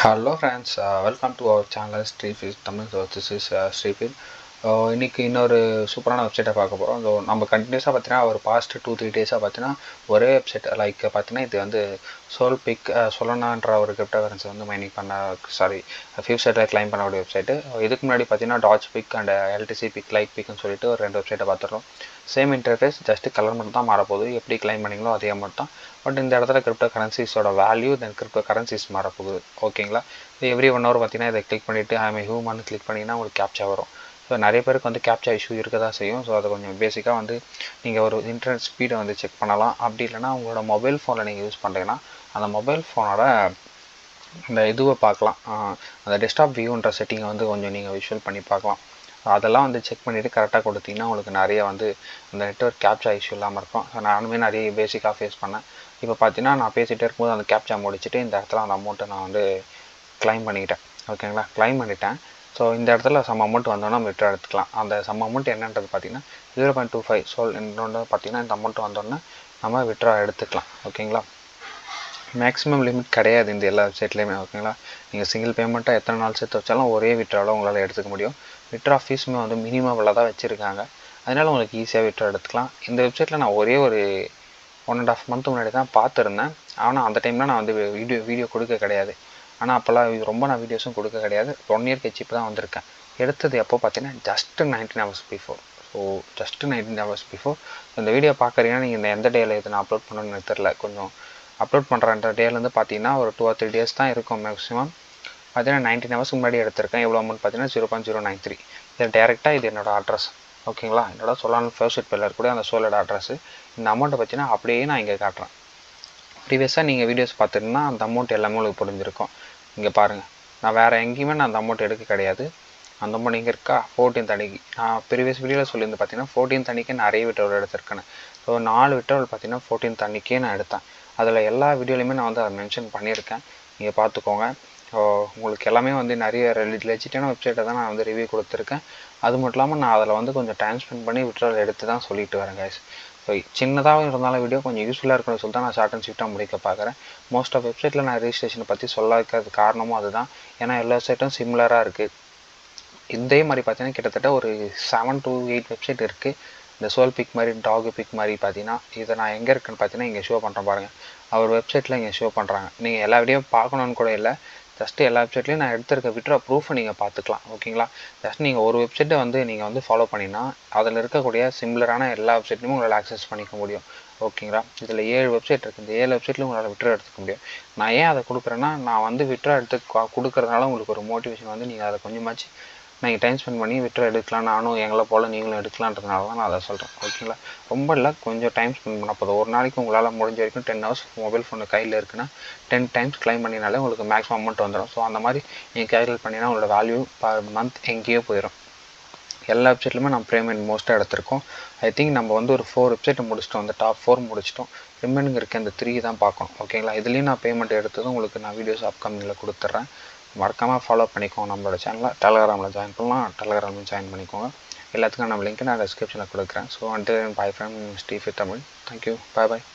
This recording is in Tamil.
Hello friends, welcome to our channel Streetfeed Tamil. So this is Streetfeed. இன்னைக்கு இன்னொரு சூப்பரான வெப்சைட்டை பார்க்க போகிறோம். ஸோ நம்ம கண்டினியூஸாக பார்த்தீங்கன்னா ஒரு பாஸ்ட் 2-3 டேஸாக பார்த்தீங்கன்னா ஒரே வெப்சைட் லைக் பார்த்தீங்கன்னா இது வந்து சோல்பிக் சொலனான்ற ஒரு கிரிப்டோ கரன்சி வந்து மைனிங் பண்ண ஃபியூச்சரில் கிளைம் பண்ணக்கூடிய வெப்சைட்டு. இதுக்கு முன்னாடி பார்த்தீங்கன்னா டாட்ச் pick and LDC pick like பிக்னு சொல்லிட்டு ஒரு 2 வெப்சைட்டை பார்த்துருக்கோம். சேம் இன்டர்ஃபேஸ், ஜஸ்ட் கலர் மட்டும் தான் மாறப்போகுது. எப்படி கிளைம் பண்ணிங்களோ அதே மட்டும் தான். பட் இந்த இடத்துல கிரிப்டோ கரன்சிஸோட வேல்யூ தென் கிரிப்டோ கரன்சிஸ் மாறப்போகுது. ஓகேங்களா? எவ்ரி 1 hour பார்த்தீங்கன்னா இதை கிளிக் பண்ணிவிட்டு ஐஎம் ஹியூமன் கிளிக் பண்ணிங்கன்னா உங்களுக்கு கேப்ச்சா வரும். ஸோ நிறைய பேருக்கு வந்து கேப்ச்சா இஷ்யூ இருக்க தான் செய்யும். ஸோ அதை கொஞ்சம் பேசிக்காக வந்து நீங்கள் ஒரு இன்டர்நெட் ஸ்பீடை வந்து செக் பண்ணலாம். அப்படி இல்லைனா உங்களோட மொபைல் ஃபோனில் நீங்கள் யூஸ் பண்ணுறீங்கன்னா அந்த மொபைல் ஃபோனோட அந்த இதுவை பார்க்கலாம். அந்த டெஸ்க்டாப் வியூன்ற செட்டிங்கை வந்து கொஞ்சம் நீங்கள் விஷுவல் பண்ணி பார்க்கலாம். அதெல்லாம் வந்து செக் பண்ணிவிட்டு கரெக்டாக கொடுத்தீங்கன்னா உங்களுக்கு நிறைய வந்து அந்த நெட்வொர்க் கேப்ச்சா இஷ்யூ இல்லாமல் இருக்கும். ஸோ நானுமே நிறைய பேசிக்காக ஃபேஸ் பண்ணேன். இப்போ பார்த்தீங்கன்னா நான் பேசிகிட்டே இருக்கும்போது அந்த கேப்ச்சா முடிச்சுட்டு இந்த இடத்துல அந்த அமௌண்ட்டை நான் வந்து கிளைம் பண்ணிக்கிட்டேன். ஓகேங்களா? கிளைம் பண்ணிட்டேன். ஸோ இந்த இடத்துல சம் அமௌண்ட் வந்தோன்னா விட்ரா எடுத்துக்கலாம். அந்த சம் அமௌண்ட் என்னன்றது பார்த்தீங்கன்னா 0.25 இன்னொன்று பார்த்தீங்கன்னா இந்த அமௌண்ட் வந்தோடனே நம்ம விட்ரா எடுத்துக்கலாம். ஓகேங்களா? மேக்ஸிமம் லிமிட் கிடையாது இந்த எல்லா வெப்சைட்லேயுமே. ஓகேங்களா? நீங்கள் சிங்கிள் பேமெண்ட்டாக எத்தனை நாள் சேர்த்து வச்சாலும் ஒரே விட்ராவில் உங்களால் எடுத்துக்க முடியும். விட்ரா ஃபீஸுமே வந்து மினிமமில் தான் வச்சுருக்காங்க. அதனால் உங்களுக்கு ஈஸியாக விட்ரா எடுத்துக்கலாம். இந்த வெப்சைட்டில் நான் ஒரே ஒரு 1.5 month முன்னாடி தான் பார்த்துருந்தேன். ஆனால் அந்த டைமில் நான் வந்து வீடியோ கொடுக்க கிடையாது. ஆனால் அப்போல்லாம் ரொம்ப நான் வீடியோஸும் கொடுக்க கிடையாது. 1 year கழிச்சு இப்போ தான் வந்திருக்கேன். எடுத்தது எப்போ பார்த்தீங்கன்னா just 19 hours before. So just 19 hours before. இந்த வீடியோ பார்க்குறீங்கன்னா நீங்கள் இந்த எந்த டேயில் இதை நான் அப்லோட் பண்ணணும்னு எனக்கு தெரில. கொஞ்சம் அப்லோட் பண்ணுற டேலேருந்து பார்த்தீங்கன்னா ஒரு 2 or 3 days தான் இருக்கும் மேக்ஸிமம். பார்த்தீங்கன்னா 19 hours முன்னாடி எடுத்திருக்கேன். எவ்வளோ அமௌண்ட் பார்த்தீங்கன்னா 0.093. இது டேரெக்டாக இது என்னோடய அட்ரஸ். ஓகேங்களா? என்னோட சொலான் ஃபேவரட் பேரில் இருக்கக்கூடிய அந்த சோலோட அட்ரஸ். இந்த அமௌண்ட்டை பார்த்தீங்கன்னா அப்படியே நான் இங்கே காட்டுறேன். ப்ரீவியஸாக நீங்கள் வீடியோஸ் பார்த்துருந்தா அந்த அமௌண்ட் எல்லாமே உங்களுக்கு புரிஞ்சிருக்கும். இங்கே பாருங்கள், நான் வேறு எங்கேயுமே நான் அந்த அமௌண்ட் எடுக்க கிடையாது. அந்த அமௌண்ட் இங்கே இருக்கா 14th அன்னைக்கு. நான் ப்ரீவியஸ் வீடியோவில் சொல்லியிருந்து பார்த்தீங்கன்னா 14th அன்னைக்கு நிறைய விட்ரோல் எடுத்திருக்கேன். ஸோ 4 விட்ரோல் பார்த்தீங்கன்னா 14th அன்னைக்கே நான் எடுத்தேன். அதில் எல்லா வீடியோலையுமே நான் வந்து அதை மென்ஷன் பண்ணியிருக்கேன். நீங்கள் பார்த்துக்கோங்க. உங்களுக்கு எல்லாமே வந்து நிறைய லெஜிட்டான வெப்சைட்டை தான் நான் வந்து ரிவ்யூ கொடுத்துருக்கேன். அது மட்டும் இல்லாமல் நான் அதில் வந்து கொஞ்சம் டைம் ஸ்பெண்ட் பண்ணி விட்ரோல் எடுத்து தான் சொல்லிட்டு வரேன் கைஸ். ஸோ சின்னதாக இருந்தாலும் வீடியோ கொஞ்சம் யூஸ்ஃபுல்லாக இருக்கணும்னு சொல்லிட்டு நான் ஷார்ட் அண்ட் ஸ்வீட்டாக முடிக்க பார்க்குறேன். மோஸ்ட் ஆஃப் வெப்சைட்டில் நான் ரெஜிஸ்ட்ரேஷனை பற்றி சொல்லாதது காரணமும் அதுதான். ஏன்னா எல்லா வெப்சைட்டும் சிமிலராக இருக்குது. இதே மாதிரி பார்த்தீங்கன்னா கிட்டத்தட்ட ஒரு 7 to 8 வெப்சைட் இருக்குது. இந்த சோல் பிக் மாதிரி, டாக் பிக் மாதிரி பார்த்தீங்கன்னா இதை நான் எங்கே இருக்குன்னு பார்த்தீங்கன்னா இங்கே ஷோ பண்ணுறேன் பாருங்கள். அவர் வெப்சைட்டில் இங்கே ஷோ பண்ணுறாங்க. நீங்கள் எல்லா வீடியோ பார்க்கணுன்னு கூட இல்லை. ஜஸ்ட்டு எல்லா வெப்சைட்லேயும் நான் எடுத்திருக்க விட்ரா ப்ரூஃபை நீங்கள் பார்த்துக்கலாம். ஓகேங்களா? ஜஸ்ட் நீங்கள் ஒரு வெப்சைட்டை வந்து நீங்கள் வந்து ஃபாலோ பண்ணினா அதில் இருக்கக்கூடிய சிமிலரான எல்லா வெப்சைட்லையும் உங்களால் ஆக்சஸ் பண்ணிக்க முடியும். ஓகேங்களா? இதில் 7 வெப்சைட் இருக்குது. இந்த 7 வெப்சைட்லையும் உங்களால் விட்ரா எடுத்துக்க முடியும். நான் ஏன் அதை கொடுக்குறேன்னா நான் வந்து விட்ரா எடுத்து கொடுக்குறதுனால உங்களுக்கு ஒரு மோட்டிவேஷன் வந்து நீங்கள் அதை கொஞ்சமாச்சு நீங்கள் டைம் ஸ்பெண்ட் பண்ணி விட்ரா எடுக்கலாம், நானும் எங்களை போல் நீங்களும் எடுக்கலான்றதுனால தான் நான் அதை சொல்கிறேன். ஓகேங்களா? ரொம்ப இல்லை, கொஞ்சம் டைம் ஸ்பெண்ட் பண்ணால் போதும். ஒரு நாளைக்கு உங்களால் முடிஞ்ச வரைக்கும் 10 hours மொபைல் ஃபோனு கையில் இருக்குன்னா 10 times கிளைம் பண்ணினாலே உங்களுக்கு மேக்ஸிமம் அமௌண்ட் வந்துடும். ஸோ அந்த மாதிரி நீங்கள் கேல்குலேட் பண்ணினா உங்களோட வேல்யூ பர் மந்த் எங்கேயோ போயிடும். எல்லா வெப்சைட்லையுமே நம்ம பேமெண்ட் மோஸ்ட்டாக எடுத்திருக்கோம். ஐ திங்க் நம்ம வந்து ஒரு 4 வெப்சைட்டை முடிச்சிட்டோம். அந்த டாப் 4 முடிச்சிட்டோம். ரிமைனிங் இருக்க அந்த 3 தான் பார்க்கணும். ஓகேங்களா? இதுலேயும் நான் பேமெண்ட் எடுத்ததும் உங்களுக்கு நான் வீடியோஸ் அப்கமிங்கில் கொடுத்துட்றேன். மறக்காமல் ஃபாலோ பண்ணிக்கோங்க. நம்மளோட சேனலில் டெலகிராமில் ஜாயின் பண்ணலாம். டெலகிராமில் ஜாயின் பண்ணிக்கோங்க. எல்லாத்துக்கும் நம்ம லிங்க் நான் டிஸ்கிரிப்ஷனில் கொடுக்குறேன். So until bye from Steffi Tamil. Thank you. Bye.